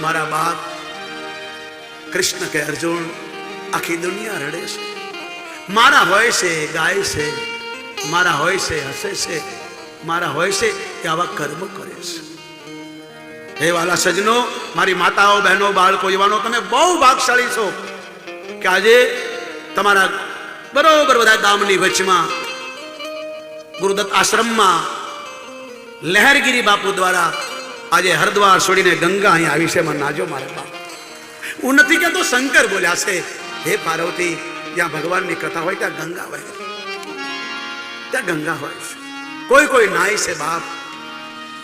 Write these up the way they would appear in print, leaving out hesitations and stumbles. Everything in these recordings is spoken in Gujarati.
મારા બાપ કૃષ્ણ કે અર્જુન આખી દુનિયા રડે છે, મારા હોય છે ગાય છે, મારા હોય છે હસે છે, મારા હોય છે કે આવા કર્મ કરે છે. હે વાલા સજનો, મારી માતાઓ, બહેનો, બાળકો, યુવાનો, તમે બહુ ભાગશાળી છો કે આજે તમારા બરોબર બધા ગામની વચમાં ગુરુદત્ત આશ્રમમાં લહેરગીરી બાપુ દ્વારા આજે હરદ્વાર છોડીને ગંગા અહીં આવી છે. એમાં નાજો મારા બાપ. હું નથી કહેતો, શંકર બોલ્યા છે, હે પાર્વતી, જ્યાં ભગવાનની કથા હોય ત્યાં ગંગા હોય, ત્યાં ગંગા હોય છે. કોઈ કોઈ નાય છે બાપ.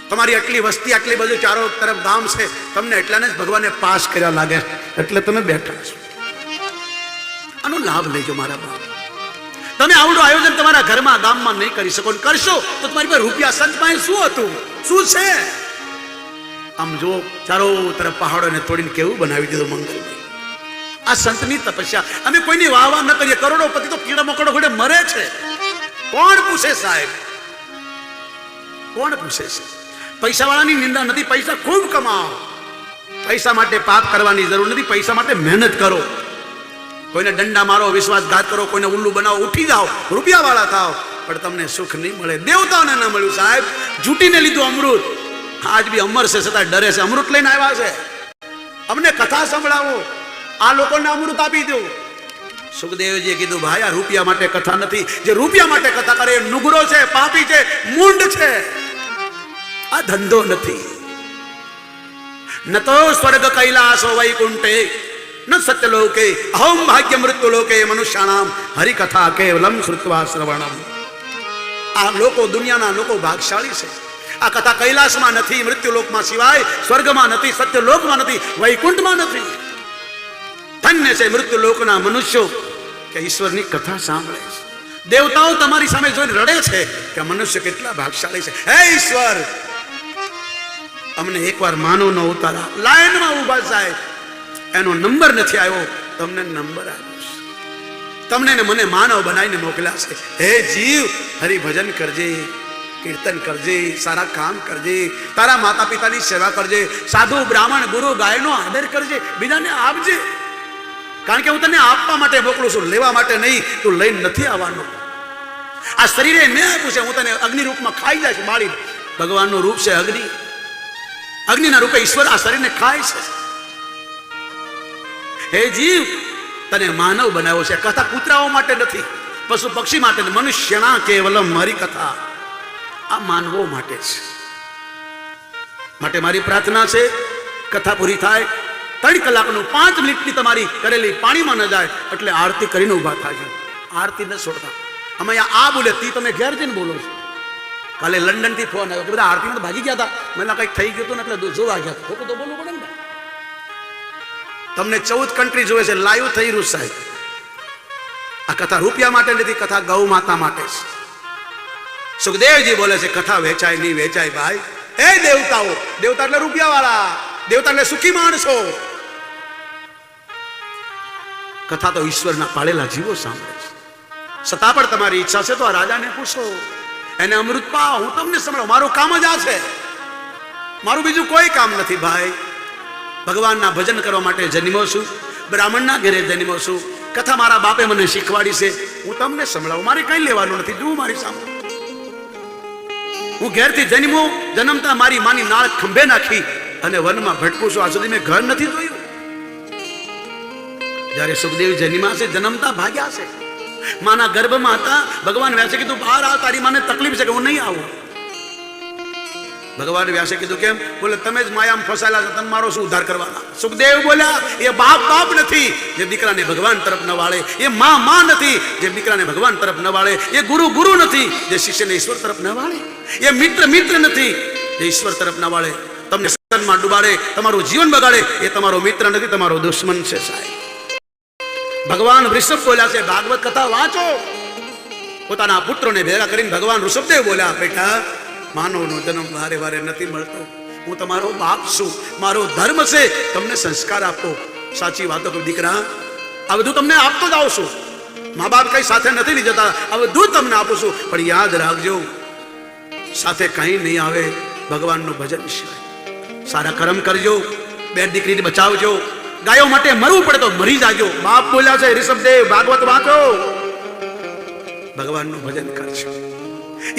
તમારી આટલી વસ્તી, આટલી બધું ચારો તરફ ગામ છે, તમને એટલાને જ ભગવાને પાસ કર્યા લાગે એટલે તમે બેઠા છો. આનો લાભ લેજો મારા બાપ. તમે આવડું આયોજન તમારા ઘરમાં ગામમાં નહીં કરી શકો, કરશો તો તમારી પાસે રૂપિયા સંત પાસે શું હતું, શું છે? આમ જો ચારો તરફ પહાડોને તોડીને કેવું બનાવી દીધું મંગલમય. આ સંતની તપસ્યા. અમે કોઈની વાહ વાહ ન કરીએ. કરોડોપતિ તો કીડા મકોડો ઘોડે મરે છે. કોણ પૂછે સાહેબ? કોણ પૂછે છે? પૈસા વાળાની નિંદા નથી. પૈસા ખૂબ કમાઓ. પૈસા માટે પાપ કરવાની જરૂર નથી. પૈસા માટે મહેનત કરો. કોઈને દંડા મારો, વિશ્વાસઘાત કરો, કોઈને ઉલ્લુ બનાવો, ઉઠી જાઓ, રૂપિયા વાળા થાવ, પણ તમને સુખ નહીં મળે. દેવતાઓને ન મળ્યું સાહેબ. જૂટીને લીધું અમૃત. આજ બી અમર છે છતાં ડરે છે. અમૃત લઈને આવ્યા છે. અમને કથા સંભળાવો, આ લોકોને અમૃત આપી દો. સુખદેવજીએ કીધું, ભાઈ આ રૂપિયા માટે કથા નથી. જે રૂપિયા માટે કથા કરે એ નુગરો છે, પાપી છે, મૂંડ છે. આ ધંધો નથી. ન તો સ્વર્ગ કૈલાસો વૈકુંઠે ન સત્યલોકે અહમ ભાગ્ય મૃત્યુ લોકે મનુષ્યાણામ હરિકથા કેવલમ શ્રુત્વા શ્રવણમ. આ લોકો, દુનિયાના લોકો ભાગશાળી છે. આ કથા કૈલાસમાં નથી, મૃત્યુલોકમાં સિવાય, સ્વર્ગમાં નથી, સત્યલોકમાં નથી, વૈકુંઠમાં નથી. ધન્ય છે મૃત્યુલોકના મનુષ્યો કે ઈશ્વરની કથા સાંભળે છે. દેવતાઓ તમારી સામે જોઈને રડે છે કે મનુષ્ય કેટલા ભાગશાળી છે. હે ઈશ્વર, અમને એકવાર માનવનો અવતાર લાઈનમાં ઊભા સાહેબ, એનો નંબર નથી આવ્યો, તમને નંબર આવ્યો છે. તમને ને મને માનવ બનાવીને મોકલ્યા છે. હે જીવ, હરિભજન કરજે, કીર્તન કરજે, સારા કામ કરજે, તારા માતા પિતાની સેવા કરજે, સાધુ બ્રાહ્મણ ગુરુ ગાયનો આદર કરજે, બીજાને આપજે. કારણ કે હું તને આપવા માટે મોકલું છું, લેવા માટે નહીં. તું લઈને નથી આવવાનો. આ શરીરે મેં આપ્યું છે, હું તને અગ્નિ રૂપમાં ખાઈ જાય છે બાળી. ભગવાનનું રૂપ છે અગ્નિ. અગ્નિના રૂપે ઈશ્વર આ શરીરને ખાય છે. હે જીવ, તને માનવ બનાવ્યો છે. કથા કૂતરાઓ માટે નથી, પશુ પક્ષી માટે, મનુષ્યના કેવલમ મારી કથા આ માનવો માટે છે. માટે મારી પ્રાર્થના છે, કથા પૂરી થાય 3 કલાકનું 5 મિનિટની તમારી કરેલી પાણીમાં ન જાય એટલે આરતી કરીને ઊભા થાય. આરતી ન છોડતા. અમે આ બોલે તી તમે ઘેર જઈને બોલો છો. કાલે લંડન થી ફોન આવ્યો કે બધા આરતીમાં તો ભાગી ગયા હતા. મને કંઈક થઈ ગયું હતું ને એટલે જોવા ગયા હતા. ખોટું તો બોલવું પડે ને. તમને 14 કન્ટ્રી જોવે છે, લાઈવ થઈ રહ્યું સાહેબ. આ કથા રૂપિયા માટે નથી, કથા ગૌ માતા માટે છે. સુખદેવજી બોલે છે કથા વેચાય નહીં, વેચાય ભાઈ. એ દેવતાઓ, દેવતા એટલે રૂપિયા વાળા, દેવતા એટલે સુખી માણસો. કથા તો ઈશ્વરના પાળેલા જીવો સાંભળે છે. છતાં પણ તમારી ઈચ્છા છે તો આ રાજાને પૂછો, એને અમૃત પાવ, હું તમને સંભળાવું. મારું કામ જ આ છે, મારું બીજું કોઈ કામ નથી ભાઈ. ભગવાનના ભજન કરવા માટે જન્મ્યો છું, બ્રાહ્મણના ઘરે જન્મ્યો છું. કથા મારા બાપે મને શીખવાડી છે, હું તમને સંભળાવું. મારે કઈ લેવાનું નથી. જુઓ મારી સામે, હું ઘેરથી જન્મ્યો, જન્મતા મારી માની નાળ ખંભે નાખી અને વનમાં ભટકું છું. આ સુધી મેં ઘર નથી જોયું. જ્યારે સુખદેવ જન્મ્યા છે, જન્મતા ભાગ્યા છે. માના ગર્ભમાં હતા. ભગવાન વ્યાસે કીધું બહાર આવ, તારી માને તકલીફ છે કે હું નહીં આવું. ભગવાન વ્યાસે કીધું કેમ? બોલે તમે જ માયામાં ફસાયેલા છો, તમે મારો શું ઉદ્ધાર કરવાના? સુખદેવ બોલ્યા એ બાપ નથી જે દીકરાને ભગવાન તરફ ન વાળે, એ માં નથી જે દીકરાને ભગવાન તરફ ન વાળે, એ ગુરુ નથી જે શિષ્યને ઈશ્વર તરફ ન વાળે, એ મિત્ર નથી જે ઈશ્વર તરફ ન વાળે. તમને સત્સંગમાં ડુબાડે, તમારું જીવન બગાડે, એ તમારો મિત્ર નથી, તમારો દુશ્મન છે સાહેબ. ભગવાન ઋષભ બોલ્યા છે ભાગવત કથા વાંચો. પોતાના પુત્રોને ભેગા કરીને ભગવાન ઋષભદેવ બોલ્યા બેટા, માનવનો જન્મ વારે વારે નથી મળતો. હું તમારો બાપ છું, મારો ધર્મ છે તમને સંસ્કાર આપો. સાચી વાતો કરું દીકરા, આ બધું તમને આપતો જ આવું છું. મા બાપ કઈ સાથે નથી લઈ જતા, આ બધું તમને આપું છું. પણ યાદ રાખજો, સાથે કઈ નહીં આવે ભગવાનનું ભજન સિવાય. સારા કર્મ કરજો, બે દીકરીને બચાવજો, ગાયો માટે મરવું પડે તો મરી જાજો. બાપ બોલ્યા છે ઋષભદેવ ભાગવત વાંચો, ભગવાનનું ભજન કરજો.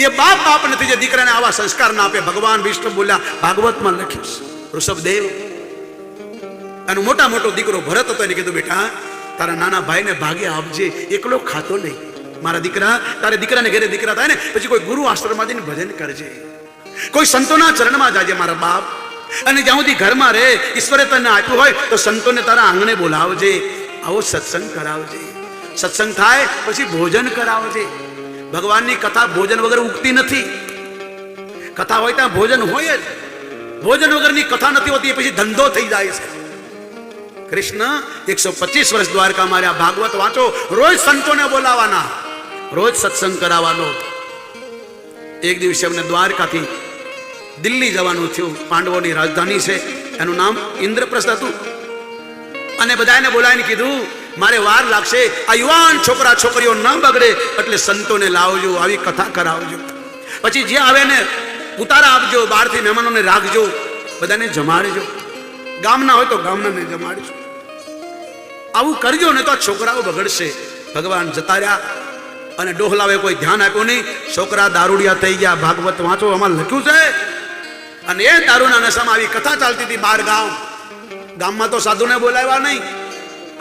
એ બાપ નથી જે દીકરાને આવા સંસ્કાર ના આપે. ભગવાન વિષ્ણુ બોલ્યા ભાગવતમાં લખ્યું છે. ઋષભદેવ એનો મોટો દીકરો ભરત હતો, એને કીધું બેટા તારા નાના ભાઈને ભાગે આપજે, એકલો ખાતો નહીં. મારા દીકરા, તારે દીકરાને ઘરે દીકરા થાય ને પછી કોઈ ગુરુ આશ્રમમાં જઈને ભજન કરજે, કોઈ સંતોના ચરણમાં જાજે મારા બાપ. અને જ્યાં સુધી ઘરમાં રહે, ઈશ્વરે તને આપ્યું હોય તો સંતોને તારા આંગણે બોલાવજે, આવો સત્સંગ કરાવજે. સત્સંગ થાય પછી ભોજન કરાવજે. ભગવાનની કથા ભોજન વગર ઉગતી નથી. કથા હોય ત્યાં ભોજન હોય જ. ભોજન વગરની કથા નથી હોતી, પછી ધંધો થઈ જાય છે. કૃષ્ણ 125 વર્ષ દ્વારકા માર્યા. ભાગવત વાંચો, રોજ સંતોને બોલાવાના, રોજ સત્સંગ કરાવવાનો. એક દિવસે અમને દ્વારકાથી દિલ્હી જવાનું થયું. પાંડવોની રાજધાની છે, એનું નામ ઇન્દ્રપ્રસ્થ હતું. અને બધાને બોલાવીને કીધું મારે વાર લાગશે, આ યુવાન છોકરા છોકરીઓ ન બગડે એટલે સંતોને લાવજો, આવી કથા કરાવજો. પછી જે આવે ને ઉતારા આપજો, બહારથી મહેમાનોને રાખજો, બધાને જમાડજો. ગામના હોય તો ગામનાને જમાડજો. આવું કરજો ને તો આ છોકરાઓ બગડશે. ભગવાન જતા રહ્યા અને ડોહલાવે કોઈ ધ્યાન આપ્યું નહીં. છોકરા દારૂડિયા થઈ ગયા. ભાગવત વાંચો, આમાં લખ્યું છે. અને એ દારૂના નશામાં આવી કથા ચાલતી હતી બહાર ગામ. ગામમાં તો સાધુને બોલાવ્યા નહીં.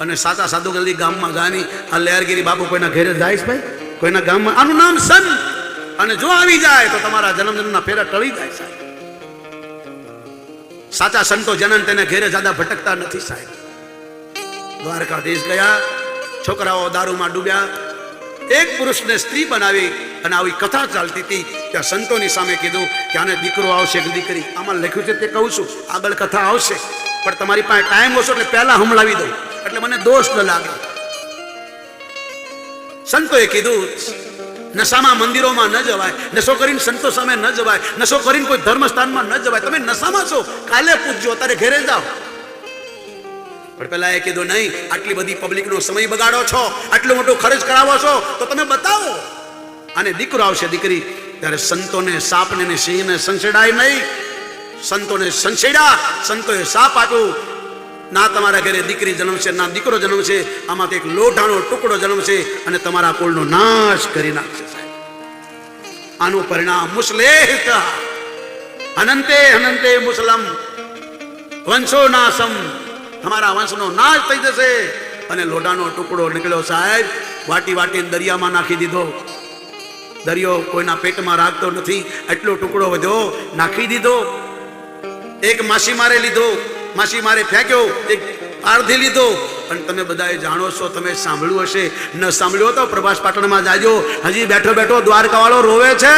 અને સાચા સાધુ જલ્દી ગામમાં જાય નહીં. આ લહેરગીરી બાપુ કોઈના ઘેરે જાય ભાઈ, કોઈના ગામમાં. આનું નામ સંત. અને જો આવી જાય તો તમારા જન્મના ફેરા ટળી જાય સાહેબ. સાચા સંતો જનન તેને ઘેરે જ્યાદા ભટકતા નથી સાહેબ. દ્વારકાધીશ ગયા, છોકરાઓ દારૂમાં ડૂબ્યા. એક પુરુષને સ્ત્રી બનાવી અને આવી કથા ચાલતી હતી. ત્યાં સંતોની સામે કીધું કે આને દીકરો આવશે કે દીકરી. આમાં લખ્યું છે તે કહું છું, આગળ કથા આવશે, પણ તમારી પાસે ટાઈમ ઓછો એટલે પહેલા હમલાવી દઉં એટલે મને દોષ ન લાગે. સંતોએ કીધું નશામાં મંદિરોમાં ન જવાય, નશો કરીને સંતો સામે ન જવાય, નશો કરીને કોઈ ધર્મસ્થાનમાં ન જવાય. તમે નશામાં છો, કાલે પૂછજો, અત્યારે ઘરે જાઓ. પણ પેલા એ કીધું નહીં, આટલી બધી પબ્લિકનો સમય બગાડો છો, આટલો મોટો ખર્ચ કરાવો છો, તો તમે બતાવો. અને દીકરો આવશે દીકરી. ત્યારે સંતોને સાપને ને સિંહને સંસેડાય નહીં. સંતોને સંસેડ્યા, સંતોએ સાપ આપ્યું. ના તમારા ઘરે દીકરી જન્મશે, ના દીકરો જન્મશે, આમાંથી એક લોઢાનો ટુકડો જન્મશે અને તમારા કુળનો નાશ કરી નાખશે સાહેબ. આનું પરિણામ મુસ્લેહ અનંતે અનંતે મુસલમ વંશો નાશમ. તમારા વંશનો નાશ થઈ જશે. અને લોઢાનો ટુકડો નીકળ્યો સાહેબ, વાટી વાટીને દરિયામાં નાખી દીધો. દરિયો કોઈના પેટમાં રાખતો નથી, એટલો ટુકડો વધ્યો, નાખી દીધો. એક માસી મારે લીધો, માસી મારે ફેંક્યો, એક અડધી લીધો. અને તમે બધાએ જાણો છો, તમે સાંભળ્યું હશે, ન સાંભળ્યું તો પ્રભાસ પાટણમાં જાજો. હજી બેઠો બેઠો દ્વારકા વાળો રોવે છે.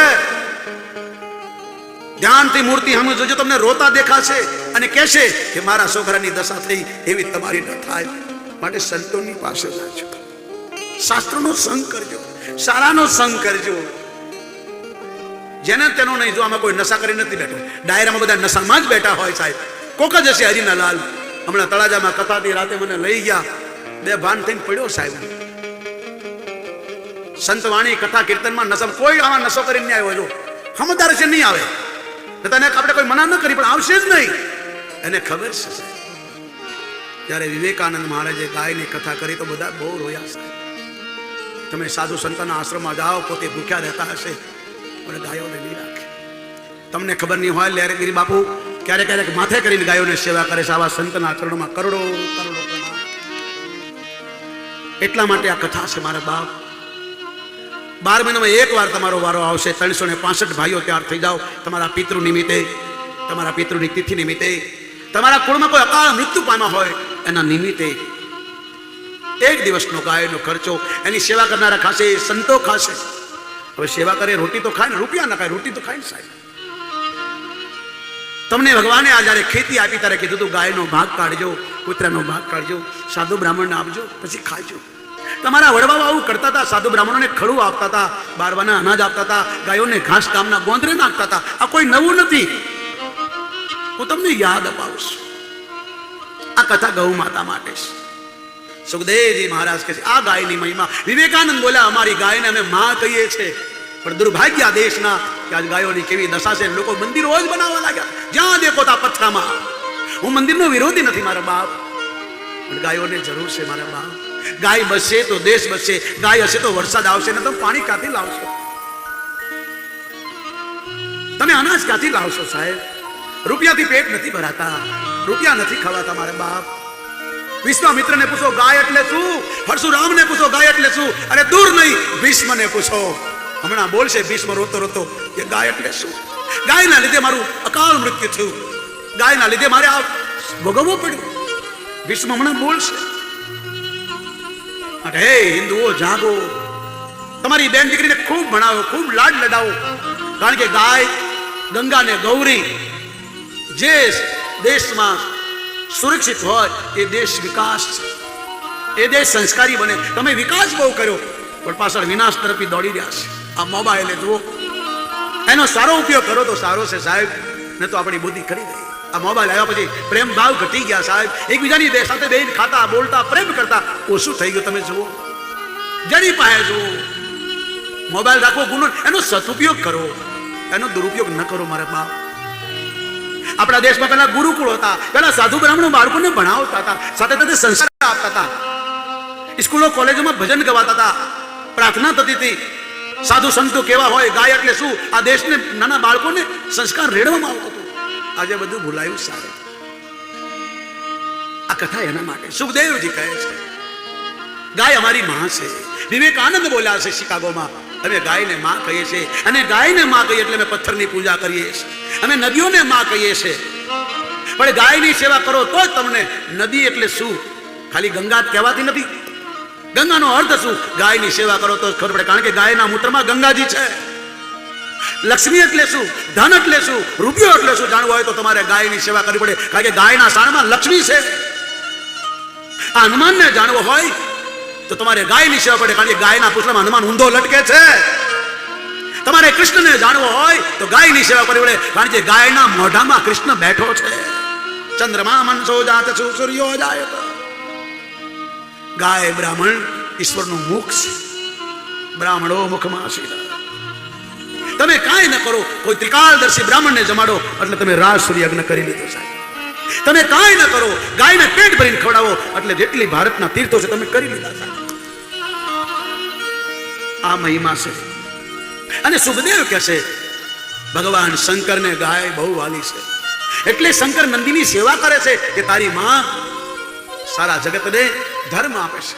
ધ્યાનથી મૂર્તિ સામે જોજો, તમને રોતા દેખાશે અને કહેશે કે મારા છોકરાની દશા થઈ એવી તમારી ન થાય. માટે સંતોની પાસે જાજો, શાસ્ત્રનો સંગ કરજો, સારાનો સંગ કરજો. જેને તેનો નહીં. જો આમાં કોઈ નશા કરી નથી બેઠો, ડાયરામાં બધા નશામાં જ બેઠા હોય સાહેબ. કોક જ હશે હરીના લાલ. હમણાં તળાજામાં કથાથી રાતે મને લઈ ગયા, બે ભાન થઈને પડ્યો સાહેબ. સંતવાણી કથા કીર્તનમાં નશા, કોઈ આમાં નશો કરીને નહીં આવ્યો. જો સમજદાર છે નહીં આવે, તને આપણે કોઈ મના ન કરી, પણ આવશે જ નહીં. એને ખબર છે સાહેબ. જ્યારે વિવેકાનંદ મહારાજે ગાયની કથા કરી તો બધા બહુ રોયા સાહેબ. તમે સાધુ સંતના આશ્રમમાં જાઓ, પોતે ભૂખ્યા રહેતા હશે, પણ ગાયોને નહીં રાખે. તમને ખબર નહીં હોય, લહેરગીરી બાપુ ક્યારેક ક્યારેક માથે કરીને ગાયોને સેવા કરે છે. આવા સંતના ચરણોમાં કરોડો કરોડો પ્રણામ. એટલા માટે આ કથા છે મારા બાપ. 12 મહિનામાં એક વાર તમારો વારો આવશે. 365 ભાઈઓ તૈયાર થઈ જાઓ. તમારા પિતૃ નિમિત્તે, તમારા પિતૃની તિથિ નિમિત્તે, તમારા કુળમાં કોઈ અકાળ મૃત્યુ પામ્યા હોય એના નિમિત્તે એક દિવસનો ગાયનો ખર્ચો એની સેવા કરનારા ખાશે, સંતો ખાશે. હવે સેવા કરે, રોટી તો ખાય ને, રૂપિયા ના ખાય, રોટી તો ખાય ને સાહેબ. તમને ભગવાને આ જયારે ખેતી આપી ત્યારે કીધું તું ગાયનો ભાગ કાઢજો, કૂતરાનો ભાગ કાઢજો, સાધુ બ્રાહ્મણને આપજો, પછી ખાજો. તમારા વડવાઓ આવું કરતા હતા. સાધુ બ્રાહ્મણોને ખડું આપતા હતા, બારવાના અનાજ આપતા હતા, ગાયોને ઘાસ કામના ગોંદરે નાખતા હતા. આ કોઈ નવું નથી. હું તમને યાદ અપાવું છું. આ કથા ગૌ માતા માટે છે. સુખદેવજી મહારાજ કહે છે આ ગાયની મહિમા. વિવેકાનંદ બોલ્યા અમારી ગાયને અમે માં કહીએ છીએ, પણ દુર્ભાગ્ય દેશના કે આજ ગાયોની કેવી દશા છે. લોકો મંદિરો જ બનાવવા લાગ્યા, જ્યાં દેખો ત્યાં પથરામાં. હું મંદિરનો વિરોધી નથી મારા બાપ, પણ ગાયોને જરૂર છે મારા બાપ. ગાય બચશે તો દેશ બચશે, ગાય હશે તો વરસાદ આવશે. ને તમે પાણી ક્યાંથી લાવશો? તમે અનાજ ક્યાંથી લાવશો સાહેબ? રૂપિયાથી પેટ નથી ભરાતા, રૂપિયા નથી ખવાતા મારા બાપ. વિશ્વામિત્રને પૂછો ગાય એટલે શું, પરશુરામને પૂછો ગાય એટલે શું. અરે દૂર નહીં, ભીષ્મને પૂછો. હમણાં બોલશે ભીષ્મ રોતો રોતો કે ગાય એટલે શું. ગાયના લીધે મારું અકાળ મૃત્યુ થયું, ગાયના લીધે મારે આ ભોગવવું પડ્યું. ભીષ્મ હમણાં બોલશે. હે હિન્દુઓ જાગો, તમારી બેન દીકરીને ખૂબ ભણાવો, ખૂબ લાડ લડાવો. કારણ કે ગાય, ગંગા ને ગૌરી જે દેશમાં સુરક્ષિત હોય એ દેશ વિકાસ છે, એ દેશ સંસ્કારી બને. તમે વિકાસ બહુ કર્યો પણ પાછળ વિનાશ તરફી દોડી રહ્યા છે. આ મોબાઈલ જુઓ, એનો સારો ઉપયોગ કરો તો સારો છે સાહેબ, ને તો આપણી બુદ્ધિ કરી રહી. આ મોબાઈલ આવ્યા પછી પ્રેમ ભાવ ઘટી ગયા સાહેબ. એકબીજાની સાથે બેન ખાતા બોલતા પ્રેમ કરતા ઓછું થઈ ગયું. તમે જુઓ, જડી પાસે જુઓ. મોબાઈલ રાખવો ગુનો, એનો સદુપયોગ કરો, એનો દુરુપયોગ ન કરો મારા બાપ. આપણા દેશમાં પહેલા ગુરુકુળ હતા, પહેલા સાધુ બ્રાહ્મણો બાળકોને ભણાવતા હતા, સાથે સાથે સંસ્કાર આપતા હતા. સ્કૂલો કોલેજોમાં ભજન ગવાતા હતા, પ્રાર્થના થતી હતી. સાધુ સંતો કેવા હોય, ગાય એટલે શું, આ દેશને નાના બાળકોને સંસ્કાર રેડવામાં આવતો હતો. આજે બધું ભૂલાયું સાહેબ. આ કથા એના માટે. સુખદેવજી કહે છે ગાય અમારી માં છે. વિવેકાનંદ બોલ્યા છે શિકાગોમાં, અમે ગાયને માં કહીએ છીએ, અને ગાયને માં કહીએ એટલે અમે પથ્થરની પૂજા કરીએ છીએ, અમે નદીઓને માં કહીએ છીએ. પણ ગાયની સેવા કરો તો જ તમને. નદી એટલે શું? ખાલી ગંગા કહેવાતી નથી. ગંગાનો અર્થ શું? ગાયની સેવા કરો તો ખબર પડે. કારણ કે ગાયના મૂત્રમાં ગંગાજી છે. લક્ષ્મી એટલે શું? ધન એટલે શું? રૂપિયો એટલે શું? જાણવું હોય તો તમારે ગાયની સેવા કરવી પડે. કારણ કે ગાયના શાણમાં લક્ષ્મી છે. આ હનુમાનને જાણવો હોય તો તમારે ગાયની સેવા પડે. કારણ કે ગાયના પૂછડામાં હનુમાન ઊંધો લટકે છે. તમારે કૃષ્ણને જાણવો હોય તો ગાયની સેવા કરવી પડે. કારણ કે ગાયના મોઢામાં કૃષ્ણ બેઠો છે. ચંદ્રમા મનસો જાત સૂર્યો જાયત. ગાય બ્રાહ્મણ ઈશ્વરનું મુખ છે. બ્રાહ્મણો મુખમાં સીધા. તમે કાંઈ ન કરો, કોઈ ત્રિકાળદર્શી બ્રાહ્મણને જમાડો એટલે તમે રાજ સૂર્યયજ્ઞ કરી લીધો સાહેબ. તમે કાંઈ ન કરો, ગાયને પેટ ભરીને ખવડાવો એટલે જેટલી ભારતના તીર્થો છે તમે કરી લીધા સાહેબ. આ મહિમા છે. અને સુખદેવ કહે છે ભગવાન શંકરને ગાય બહુ વાલી છે, એટલે શંકર નંદીની સેવા કરે છે કે તારી માં સારા જગતને ધર્મ આપે છે.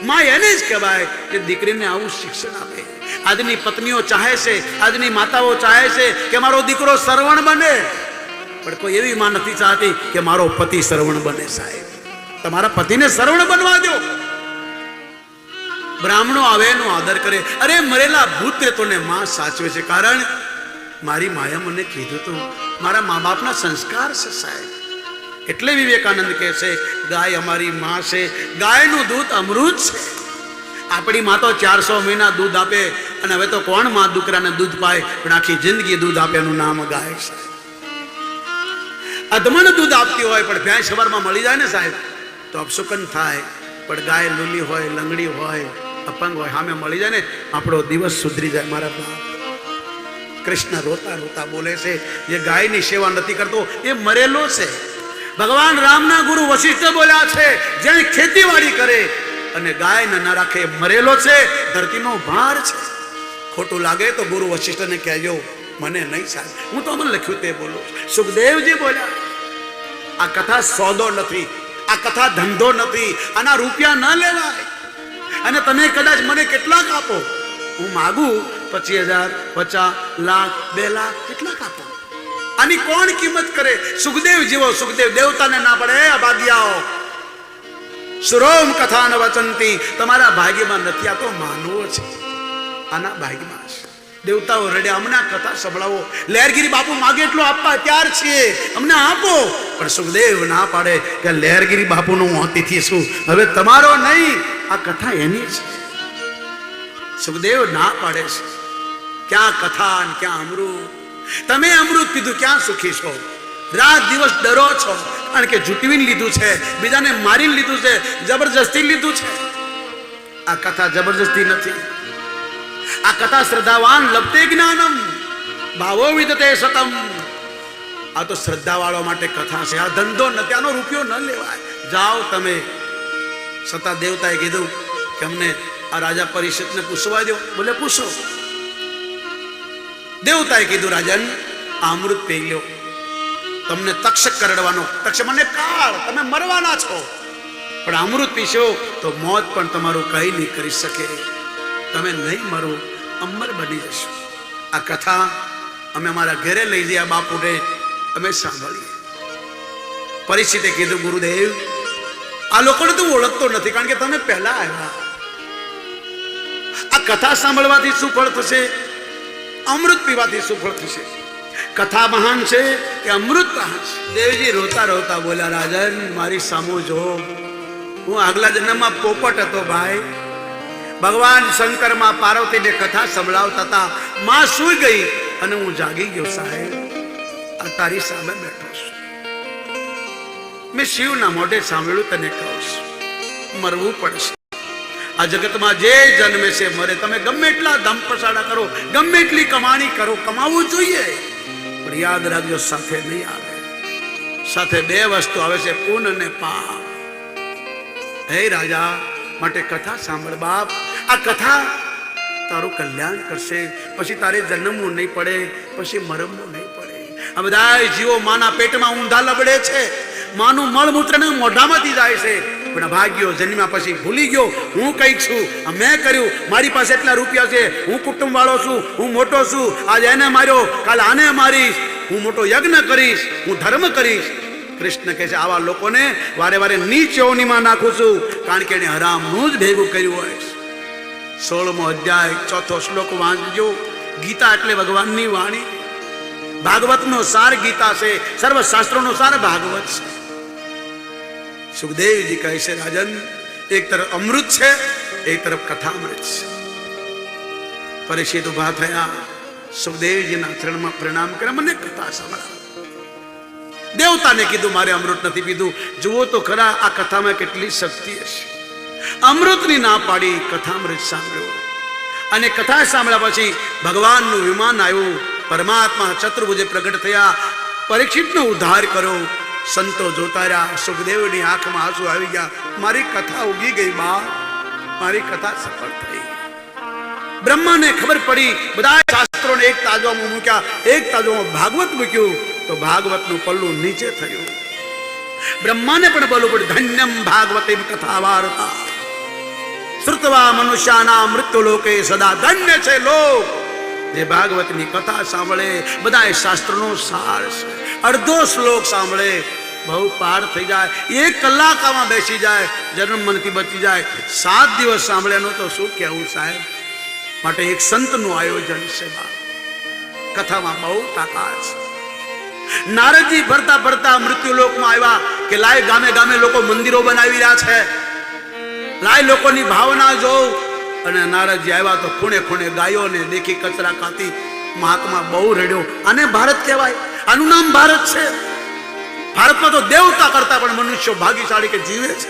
માં એને જ કહેવાય કે દીકરીને આવું શિક્ષણ આપે. આજની પત્નીઓ ચાહે છે, આજની માતાઓ ચાહે છે કે મારો દીકરો શ્રવણ બને, પણ કોઈ એવી માં નથી ચાહતી કે મારો પતિ શ્રવણ બને. સાહેબ, તમારા પતિને શ્રવણ બનવા દો. બ્રાહ્મણો આવે એનો આદર કરે. અરે મરેલા ભૂત પ્રેતોને માં સાચવે છે. કારણ મારી માએ મને કીધું તું, મારા મા બાપના સંસ્કાર છે સાહેબ. એટલે વિવેકાનંદ કહે છે ગાય અમારી માં છે. ગાયનું દૂધ અમૃત છે. આપણી માં તો 400 મહિના દૂધ આપે, અને હવે તો કોણ માં દીકરાને દૂધ પાય, પણ આખી જિંદગી દૂધ આપે. એનું નામ ગાય છે. અધમણ દૂધ આપતી હોય પણ ભેંસ સવારમાં મળી જાય ને સાહેબ તો અપશુકન થાય. પણ ગાય લૂલી હોય, લંગડી હોય, અપંગ હોય, સામે મળી જાય ને આપણો દિવસ સુધરી જાય. મારા બાપ કૃષ્ણ રોતા રોતા બોલે છે જે ગાયની સેવા નથી કરતો એ મરેલો છે. ભગવાન રામના ગુરુ વશિષ્ઠ બોલ્યા છે જેને ખેતીવાડી કરે અને ગાયને ના રાખે એ મરેલો છે, ધરતીનો ભાર છે. ખોટું લાગે તો ગુરુ વશિષ્ઠને કહેજો, મને નહીં સાહેબ, હું તો અમને લખ્યું તે બોલું. સુખદેવજી બોલ્યા આ કથા સોદો નથી, આ કથા ધંધો નથી, આના રૂપિયા ન લેવાય. અને તમે કદાચ મને કેટલાક આપો, હું માગું 25,000, 50 લાખ, 2 લાખ, કેટલાક આપો. આની કોણ કિંમત કરે? સુખદેવ જેવો સુખદેવ દેવતાને ના પડે. અભાગ્યાઓ સુરોમ કથા ન વચંતી, તમારા ભાગ્યમાં નથી. આ તો માનવો છે, આના ભાગ્યમાં છે. દેવતાઓ રડે અમને કથા સંભળાવો. લહેરગીરી બાપુ માગે એટલું આપવા તૈયાર છીએ, અમને આપો. પણ સુખદેવ ના પાડે કે લહેરગીરી બાપુનો હું અતિથિ છું, હવે તમારો નહીં, આ કથા એની છે. સુખદેવ ના પાડે છે. ક્યાં કથા ને ક્યાં અમૃત. તમે અમૃત પીધું ક્યાં સુખી છો? રાત દિવસ ડરો છો કારણ કે જૂટવીને લીધું છે, બીજાને મારીને લીધું છે, જબરજસ્તી લીધું છે. આ કથા જબરજસ્તી નથી. આ કથા શ્રદ્ધાવાન લભતે જ્ઞાનમ ભાવો વિદતે સતમ. આ તો શ્રદ્ધાવાળો માટે કથા છે, આ ધંધો નથી, આનો રૂપિયો ન લેવાય. જાઓ તમે. છતાં દેવતાએ કીધું કે અમને આ રાજા પરીક્ષિતને પૂછવા દો. બોલે પૂછો. દેવતાએ કીધું રાજન આ અમૃત પી લો, તમને તક્ષક કરડવાનો, તક્ષક મને કાળ, તમે મરવાના છો, પણ અમૃત પીશો તો મોત પણ તમારું કઈ નહીં કરી શકે, તમે નહીં મરો, અમર બની જશો. આ કથા અમે અમારા ઘરે લઈ જઈએ, બાપુને અમે સાંભળીએ. પરીક્ષિતે કીધું ગુરુદેવ આ લોકોને તો ઓળખતો નથી, કારણ કે તમે પહેલા આવ્યા. આ કથા સાંભળવાથી શું ફળ થશે? અમૃત પીવાથી શું ફળ થશે? કથા મહાન છે કે અમૃત મહાન છે? દેવજી રોતા રોતા બોલ્યા રાજન મારી સામુ જો, હું આગલા જન્મમાં પોપટ હતો ભાઈ. ભગવાન શંકર માં પાર્વતીને કથા સંભળાવતા હતા, માં સૂઈ ગઈ અને હું જાગી ગયો સાહેબ, આ તારી સામે બેઠો છું. મેં શિવના મોઢે સાંભળ્યું, તને કહું છું મરવું પડશે. આ જગતમાં જે જન્મે છે મરે. તમે ગમે એટલા ધમ પસાડા કરો, ગમે એટલી કમાણી કરો, કમાવું જોઈએ, પણ યાદ રાખજો સાથે નહીં આવે. સાથે બે વસ્તુ આવે છે, પુન અને પાપ. હે રાજા, માટે કથા સાંભળ બાપ. આ કથા તારું કલ્યાણ કરશે. પછી તારે જન્મવું નહીં પડે, પછી મરમવું નહીં પડે. આ બધા જીવો માના પેટમાં ઊંધા લબડે છે, માનું મળમૂત્ર મોઢામાંથી જાય છે, પણ ભાગ્યો જન્મ્યા પછી ભૂલી ગયો હું કઈક છું, મેં કર્યું, મારી પાસે એટલા રૂપિયા છે, હું કુટુંબ વાળો છું, હું મોટો છું, આજ એને માર્યો, કાલે આને મારીશ, હું મોટો યજ્ઞ કરીશ, હું ધર્મ કરીશ. કૃષ્ણ કહે છે આવા લોકોને વારે વારે નીચે ઓનીમાં નાખું છું, કારણ કે એને હરામનું જ ભેગું કર્યું હોય. 16મો અધ્યાય 4થો શ્લોક વાંચજો. ગીતા એટલે ભગવાનની વાણી, ભાગવતનો સાર ગીતા છે, સર્વ શાસ્ત્રોનો સાર ભાગવત છે. સુખદેવજી કહે છે રાજન એક તરફ અમૃત છે, એક તરફ કથામૃત છે. પરીક્ષિત ઉભા થયા, સુખદેવજીના ચરણમાં પ્રણામ કરે, મને કથા સંભળાવો. દેવતાને કીધું મારે અમૃત નથી પીધું. જુઓ તો ખરા આ કથામાં કેટલી શક્તિ હશે. અમૃતની ના પાડી, કથામૃત સાંભળ્યો, અને કથા સાંભળ્યા પછી ભગવાનનું વિમાન આવ્યું, પરમાત્મા ચતુર્ભુજે પ્રગટ થયા, પરીક્ષિતનો ઉદ્ધાર કર્યો. સંતો જોતા રહ્યા, સુખદેવની આંખમાં આંસુ આવી ગયા, મારી કથા ઉગી ગઈ બા, મારી કથા સફળ થઈ. બ્રહ્માને ખબર પડી, બધા શાસ્ત્રોને એક તાજવામાં મૂક્યા, એક તાજવામાં ભાગવત મૂક્યું, તો ભાગવતનું પલ્લું નીચે થયું. બ્રહ્માને પણ બોલવું પડ્યું, ધન્યમ ભાગવતીમ કથા વાર્તા શ્રુતવા મનુષ્યાના મૃત્યુ લોકે સદા. ધન્ય છે લોક જે ભાગવતની કથા સાંભળે. બધા શાસ્ત્રનો સાર છે. અડધો શ્લોક સાંભળે, બહુ પાર થઈ જાય. 1 કલાક આમાં બેસી જાય, જન્મ મનથી બચી જાય. 7 દિવસ સાંભળ્યાનું તો શું કહેવું સાહેબ. માટે એક સંતનું આયોજન છે, કથામાં બહુ તાકાત છે. નારદજી ફરતા ફરતા મૃત્યુલોકમાં આવ્યા કે લાય ગામે ગામે લોકો મંદિરો બનાવી રહ્યા છે, લાય લોકોની ભાવના જોઉં. અને નારદજી આવ્યા તો ખૂણે ખૂણે ગાયોને દેખી કચરા ખાતી. મહાત્મા બહુ રડ્યો. આને ભારત કહેવાય? આનું નામ ભારત છે? ભારતમાં તો દેવતા કરતા પણ મનુષ્યો ભાગ્યશાળી કે જીવે છે.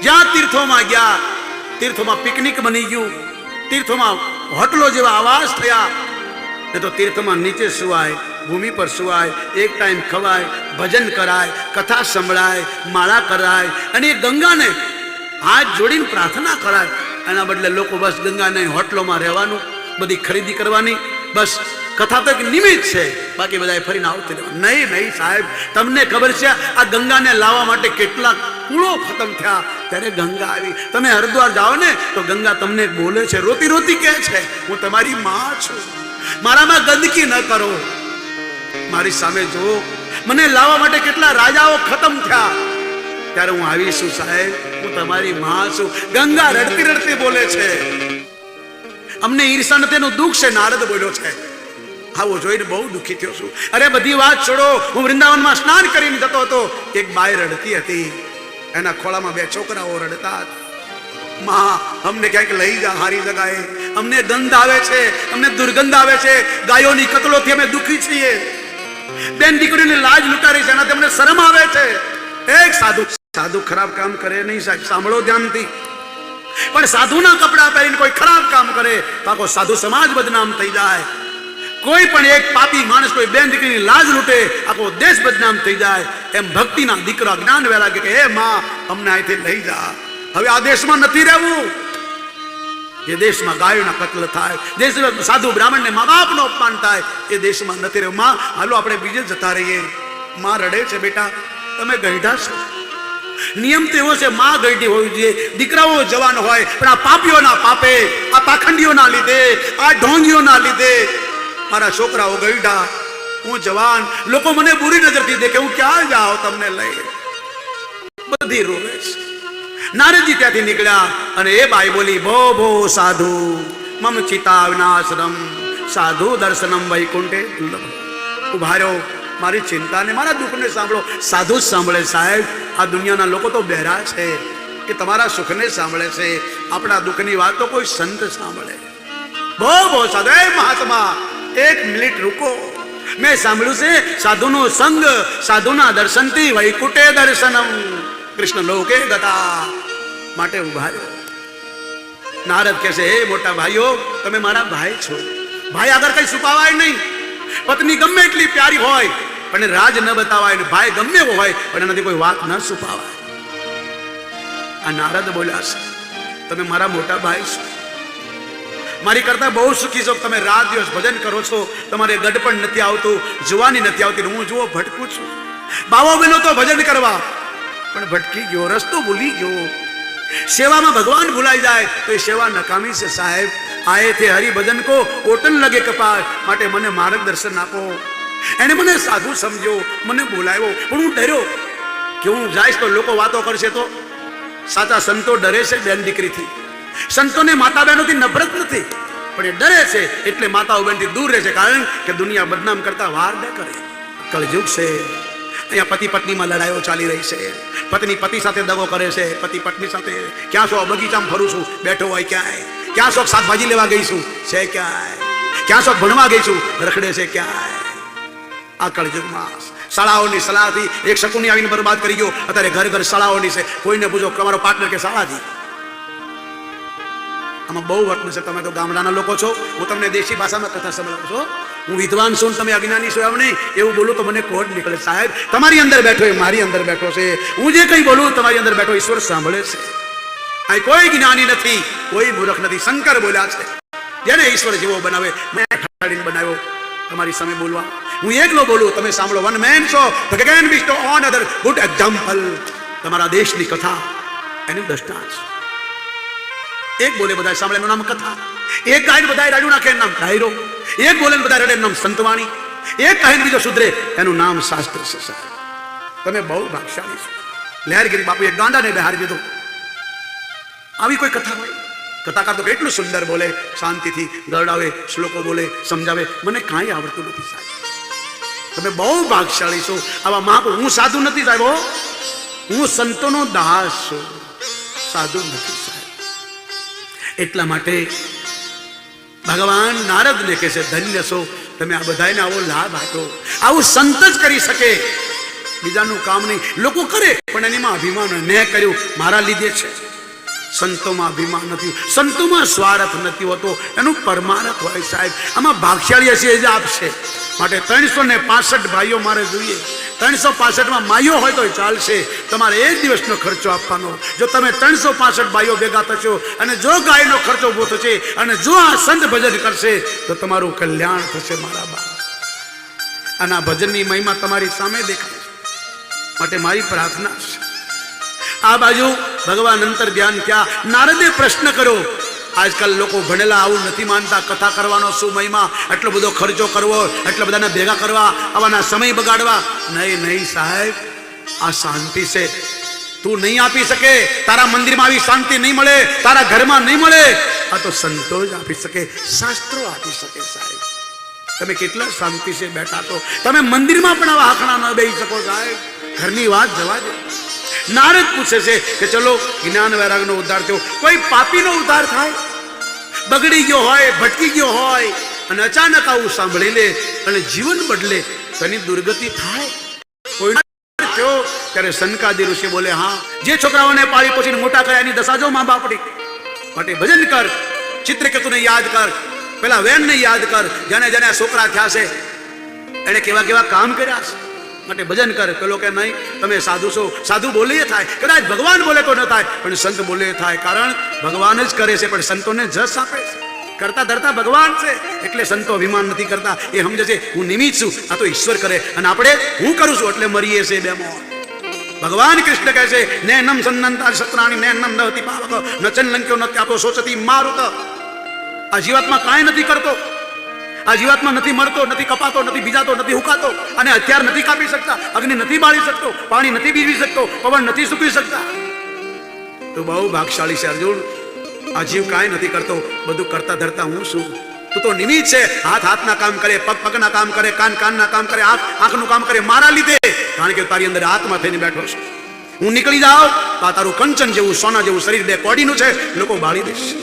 જ્યાં તીર્થોમાં ગયા, તીર્થોમાં પિકનિક બની ગયું, તીર્થોમાં હોટલો જેવા આવાસ થયા. ને તો તીર્થમાં નીચે સુવાય, ભૂમિ પર સુવાય, એક ટાઈમ ખવાય, ભજન કરાય, કથા સંભળાય, માળા કરાય, અને એ ગંગાને હાથ જોડીને પ્રાર્થના કરાય. એના બદલે લોકો બસ ગંગાને હોટલોમાં રહેવાનું, બધી ખરીદી કરવાની, બસ કથા તો એક નિમિત્ત છે, બાકી બધા ફરીને આવતી રહેવાનું. નહીં નહીં સાહેબ, તમને ખબર છે આ ગંગાને લાવવા માટે કેટલા કુળો ખતમ થયા, ત્યારે ગંગા આવી. તમે હરિદ્વાર જાઓ ને તો ગંગા તમને બોલે છે, રોતી રોતી કહે છે હું તમારી માં છું, મારામાં ગંદકી ન કરો, મારી સામે જુઓ. મને લાવવા માટે કેટલા રાજાઓ ખતમ થયા, ત્યારે હું આવીશું સાહેબ, હું તમારી માં છું. ગંગા રડતી રડતી બોલે છે. અમને ઈર્ષા નથી, એનું દુઃખ છે. નારદ બોલ્યો છે, આવો જોઈને બહુ દુઃખી થયો છું. અરે બધી વાત છોડો, હું વૃંદાવનમાં સ્નાન કરીને જતો હતો, એક બાઈ રડતી હતી, એના ખોળામાં 2 છોકરાઓ રડતા હતા. માં અમને ક્યાંક લઈ જા હારી જગાએ, અમને ગંધ આવે છે, અમને દુર્ગંધ આવે છે, ગાયોની કતલોથી અમે દુઃખી છીએ, બેન દીકરીની લાજ લૂંટારી છે, એનાથી અમને શરમ આવે છે. એક સાધુ ખરાબ કામ કરે નહીં સાહેબ, સાંભળો ધ્યાનથી. પણ સાધુના કપડા પહેરીને કોઈ ખરાબ કામ કરે તો આખો સાધુ સમાજ બદનામ થઈ જાય. કોઈ પણ એક પાપી માણસ કોઈ બેન દીકરીની લાજ લૂંટે, આખો દેશ બદનામ થઈ જાય. એમ ભક્તિના દીકરા જ્ઞાન વૈરાગ્ય કે હે માં અમને અહીંથી લઈ જા. હવે આ દેશમાં નથી રહેવું. જે દેશમાં ગાયોના કત્લ થાય, દેશમાં સાધુ બ્રાહ્મણને મા બાપનો અપમાન થાય, એ દેશમાં નથી રહેવું. માં હાલો આપણે બીજે જતા રહીએ. માં રડે છે, બેટા તમે ગઈઢા છો. નિયમ તો એવો છે, માં ગઈઢી હોવી જોઈએ, દીકરાઓ જવાન હોય. પણ આ પાપીઓના પાપે, આ પાખંડીઓના લીધે, આ ઢોંગીઓના લીધે મારા છોકરાઓ ગઈઢા, હું જવાન. લોકો મને બુરી નજરથી દેખે, હું ક્યાં જાઉં તમને લઈ. બધી રોવે છે. નારદજી ત્યાંથી નીકળ્યા અને એ બાઈ બોલી, ભો ભો સાધુ મમ ચિતા વિનાશનમ સાધુ દર્શનમ વૈકુંઠે દુર્લભ. ઉભા રહ્યો, મારી ચિંતાને મારા દુઃખને સાંભળો. સાધુ જ સાંભળે સાહેબ. આ દુનિયાના લોકો તો બહેરા છે, કે તમારા સુખને સાંભળે છે, આપણા દુઃખની વાત તો કોઈ સંત સાંભળે. બહુ બહુ સાધુ. એ મહાત્મા એક મિનિટ રૂકો. મેં સાંભળ્યું છે સાધુનો સંગ સાધુના દર્શનથી વૈકુંઠે દર્શનમ કૃષ્ણ લોકે ગતા. માટે ઉભા રહ્યો. નારદ કહે છે, હે મોટા ભાઈઓ તમે મારા ભાઈ છો. ભાઈ આગળ કઈ છુપાવાય નહીં. પત્ની ગમે એટલી પ્યારી હોય પણ રાજ ન બતાવાય, ને ભાઈ ગમે એવો હોય પણ એનાથી કોઈ વાત ન છુપાવાય. આ નારદ બોલ્યા છે, તમે મારા મોટા ભાઈ છો, મારી કરતા બહુ સુખી છો. તમે રાત દિવસ ભજન કરો છો, તમારે ગડપણ નથી આવતું, જુવાની નથી આવતી. હું જુઓ ભટકું છું. બાવો બહેનો તો ભજન કરવા પણ ભટકી ગયો, રસ્તો ભૂલી ગયો. સેવામાં ભગવાન ભૂલાઈ જાય તો એ સેવા નકામી છે સાહેબ. આએ थे હરિભજન કો ઓટન લગે કપાળ. માટે મને માર્ગદર્શન આપો. એને મને સાધુ સમજ્યો, મને બોલાવ્યો, પણ હું ડર્યો કે હું જઈશ તો લોકો વાતો કરશે. તો સાચા સંતો ડરે છે બેન દીકરીથી. સંતોને માતા બહેનોથી નફરત નથી, પણ એ ડરે છે એટલે માતાઓ બહેનથી દૂર રહે છે. કારણ કે દુનિયા બદનામ કરતા વાર ન કરે. કળયુગ છે. અહીંયા પતિ પત્નીમાં લડાઈઓ ચાલી રહી છે. પત્ની પતિ સાથે દગો કરે છે, પતિ પત્ની સાથે. ક્યાં છો? બગીચામાં ફરું છું, બેઠો હોય ક્યાંય. ક્યાં શોખ શાકભાજી લેવા ગઈ છું, છે ક્યાંય. ક્યાં શોખ ભણવા ગઈ છું, રખડે છે ક્યાંય. આ કળયુગમાં શાળાઓની સલાહથી એક શકુની આવીને બરબાદ કરી ગયો. અત્યારે ઘર ઘર શાળાઓની છે. કોઈને પૂછો તમારો પાર્ટનર કે શાળાથી. આમાં બહુ વર્તન છે. તમે તો ગામડાના લોકો છો, હું તમને દેશી ભાષામાં કથા સંભળાવું છું. હું વિદ્વાન છું, તમે અજ્ઞાની છો એમ નહીં. એવું બોલું તો મને કોડ નીકળે. સાહેબ તમારી અંદર બેઠો એ મારી અંદર બેઠો છે. હું જે કંઈ બોલું તમારી અંદર બેઠો ઈશ્વર સાંભળે છે. અહીં કોઈ જ્ઞાની નથી, કોઈ મૂર્ખ નથી. શંકર બોલ્યા છે, જેને ઈશ્વર જેવો બનાવે મેં ખડાડીને બનાવ્યો તમારી સામે બોલવા. હું એકલો બોલું, તમે સાંભળો. One man show the gain wish on other good example. તમારા દેશની કથા એનું દ્રષ્ટાંત. એક બોલે બધા સાંભળે એનું નામ કથા. એક ગાયન બધા રાડું નાખે એનું નામ ડાયરો. એક બોલે બધા રડે એનું નામ સંતવાણી. એક કહે બીજો સુધરે એનું નામ શાસ્ત્ર છે. તમે બહુ ભાગશાળી છો. લહેરગીરી બાપુએ ગાંડાને બહાર દીધો. આવી કોઈ કથા હોય? કથાકાર તો કેટલું સુંદર બોલે, શાંતિથી ગરડાવે, શ્લોકો બોલે, સમજાવે. મને કાંઈ આવડતું નથી સાહેબ. તમે બહુ ભાગશાળી છો. આવા મહાપુરુષ. હું સાધુ નથી સાહેબ, હું સંતોનો દાસ છું, સાધુ નથી સાહેબ. એટલા માટે ભગવાન નારદને કહે છે, ધન્ય છો તમે આ બધાને આવો લાભ આપો. આવું સંત જ કરી શકે, બીજાનું કામ નહીં. લોકો કરે પણ એનીમાં અભિમાન ન કર્યું, મારા લીધે છે. સંતોમાં અભિમાન નથી, સંતોમાં સ્વાર્થ નથી હોતો, એનું પરમાર્થ હોય સાહેબ. આમાં ભાગશાળી હશે એ જ આપશે. માટે 365 ભાઈઓ મારે જોઈએ. 365માં માઈઓ હોય તો ચાલશે. તમારે એક દિવસનો ખર્ચો આપવાનો. જો તમે 365 ભાઈઓ ભેગા થશો અને જો ગાયનો ખર્ચો ઉભો થશે અને જો આ સંત ભજન કરશે તો તમારું કલ્યાણ થશે મારા બા. અને આ ભજનની મહિમા તમારી સામે દેખાય. માટે મારી પ્રાર્થના છે, આ બાજુ ભગવાન અંતર ધ્યાન ક્યાં. નારદે પ્રશ્ન કર્યો. આજકાલ લોકો ભણેલા આવું નથી માનતા. કથા કરવાનો શું મહિમા, એટલો બધો ખર્ચો કરવો, એટલા બધાને ભેગા કરવા, આવાના સમય બગાડવા. નહીં નહીં સાહેબ, આ શાંતિ છે. તું નહીં આપી શકે. તારા મંદિરમાં આવી શાંતિ નહીં મળે, તારા ઘરમાં નહીં મળે. આ તો સંતો જ આપી શકે, શાસ્ત્રો આપી શકે સાહેબ. તમે કેટલા શાંતિ છે બેઠા છો. તમે મંદિરમાં પણ આવા હાકણા ન બેસી શકો સાહેબ. ઘરની વાત જવા દે. નારદ પૂછે છે કે ચલો જ્ઞાન વૈરાગનો ઉદ્ધાર થયો, કોઈ પાપીનો ઉદ્ધાર થાય? બગડી ગયો હોય, ભટકી ગયો હોય અને અચાનક આવું સાંભળી લે અને જીવન બદલે તો એની દુર્ગતિ થાય? કોઈ થયો ત્યારે સનકાદી ઋષિ બોલે, હા, જે છોકરાઓને પાળી પોષીને મોટા કર્યા એની દશા જો મા બાપની. માટે ભજન કર, ચિત્રકેતુને યાદ કર, પેલા વેણને યાદ કર, જેને જેને છોકરા થયા છે એને કેવા કેવા કામ કર્યા છે, માટે ભજન કર. પેલો કે નહીં તમે સાધુ છો, સાધુ બોલીએ થાય, કદાચ ભગવાન બોલે તો ન થાય, પણ સંત બોલે થાય. કારણ ભગવાન જ કરે છે, પણ સંતોને જસ આપે છે. કરતા ધરતા ભગવાન છે, એટલે સંતો અભિમાન નથી કરતા. એ સમજે છે હું નિમિત્ત છું, આ તો ઈશ્વર કરે, અને આપણે હું કરું છું એટલે મરીએ છે બે મોહ. ભગવાન કૃષ્ણ કહે છે નૈનમ સન્નંતા સત્રાણી નૈનમ દહતિ પાવક નચન લંક્યો નત્યાપો સોચતી મારુત. આ જીવાત્મા કાંઈ નથી કરતો, આ જીવાત્મા નથી મરતો, નથી કપાતો, નથી બીજાતો, નથી હુકાતો, અને હથિયાર નથી કાપી શકતા, અગ્નિ નથી બાળી શકતો, પાણી નથી બીવી શકતો, પવન નથી સૂકવી શકતા. તો બહુ ભાગશાળી છે અર્જુન. આ જીવ કાંઈ નથી કરતો, બધું કરતા ધરતા હું છું. તું તો નિમિત્ત છે. હાથ હાથના કામ કરે, પગ પગના કામ કરે, કાન કાનના કામ કરે, આંખ આંખનું કામ કરે મારા લીધે, કારણ કે તારી અંદર આત્મા થઈને બેઠો છું. હું નીકળી જાઉં તો આ તારું કંચન જેવું સોના જેવું શરીર બે કોડીનું છે, લોકો બાળી દેશે.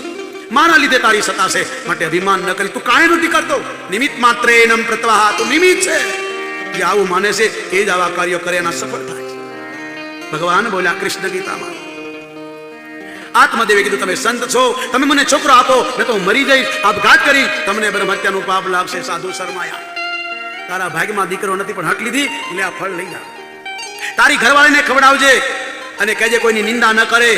મારા લીધે તારી સત્તા છે, માટે અભિમાન ન કરી. તું કાંઈ નથી કરતો, નિમિત્ત માત્ર એનમ પ્રત્વાહ. તું નિમિત્ત છે. જે આવું માને છે એ જ આવા કાર્યો કરે એના સફળ થાય છે. ભગવાન બોલ્યા કૃષ્ણ ગીતામાં, આત્મદેવે કીધું તમે સંત છો, તમે મને છોકરો આપો, મેં તો મરી જઈશ, આપઘાત કરી, તમને બ્રહ્મહત્યાનું પાપ લાગશે. સાધુ શરમાયા. તારા ભાગમાં દીકરો નથી, પણ હક લીધી એટલે આ ફળ લઈ જા. તારી ઘરવાળીને ખવડાવજે અને કહેજે કોઈની નિંદા ન કરે,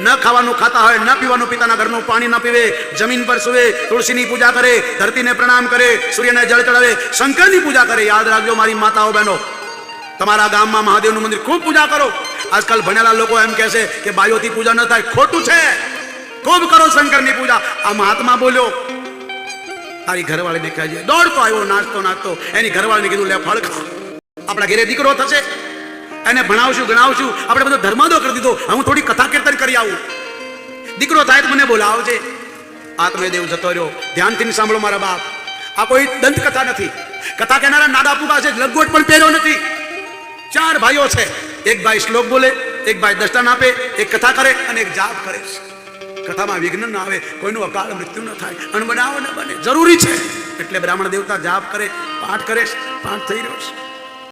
ન ખાવાનું ખાતા હોય, ન પીવાનું પિતાના ઘરનું પાણી ન પીવે, જમીન પર સુવે, તુલસીની પૂજા કરે, ધરતીને પ્રણામ કરે, સૂર્યને જળ ચડાવે, શંકરની પૂજા કરે. યાદ રાખજો મારી માતાઓ બહેનો, તમારા ગામમાં મહાદેવનું મંદિર ખૂબ પૂજા કરો. આજકાલ ભણેલા લોકો એમ કહે છે કે બાયોથી પૂજા ન થાય, ખોટું છે. ખૂબ કરો શંકરની પૂજા. આ મહાત્મા બોલ્યો. તારી ઘરવાળીને કહેજે. દોડતો આવ્યો નાચતો નાચતો, એની ઘરવાળીને કીધું લે ફળ ખા, આપણા ઘરે દીકરો થશે, એને ભણાવશું ગણાવશું. આપણે બધો ધર્માદો કરી દીધો, હું થોડી કથા કીર્તન કરી આવું, દીકરો થાય તો મને બોલાવજે. આત્મદેવ જતો રહ્યો. ધ્યાનથી સાંભળો મારા બાપ, આ કોઈ દંત કથા નથી. કથા કહેનારા નાડા પૂગા છે, લગોટ પણ પહેર્યો નથી. 4 ભાઈઓ છે, એક ભાઈ શ્લોક બોલે, એક ભાઈ દર્શન આપે, એક કથા કરે અને એક જાપ કરે. કથામાં વિઘ્ન ના આવે, કોઈનું અકાળ મૃત્યુ ન થાય, અણબનાવ ન બને, જરૂરી છે. એટલે બ્રાહ્મણ દેવતા જાપ કરે, પાઠ કરે, પાઠ થઈ રહ્યો છે.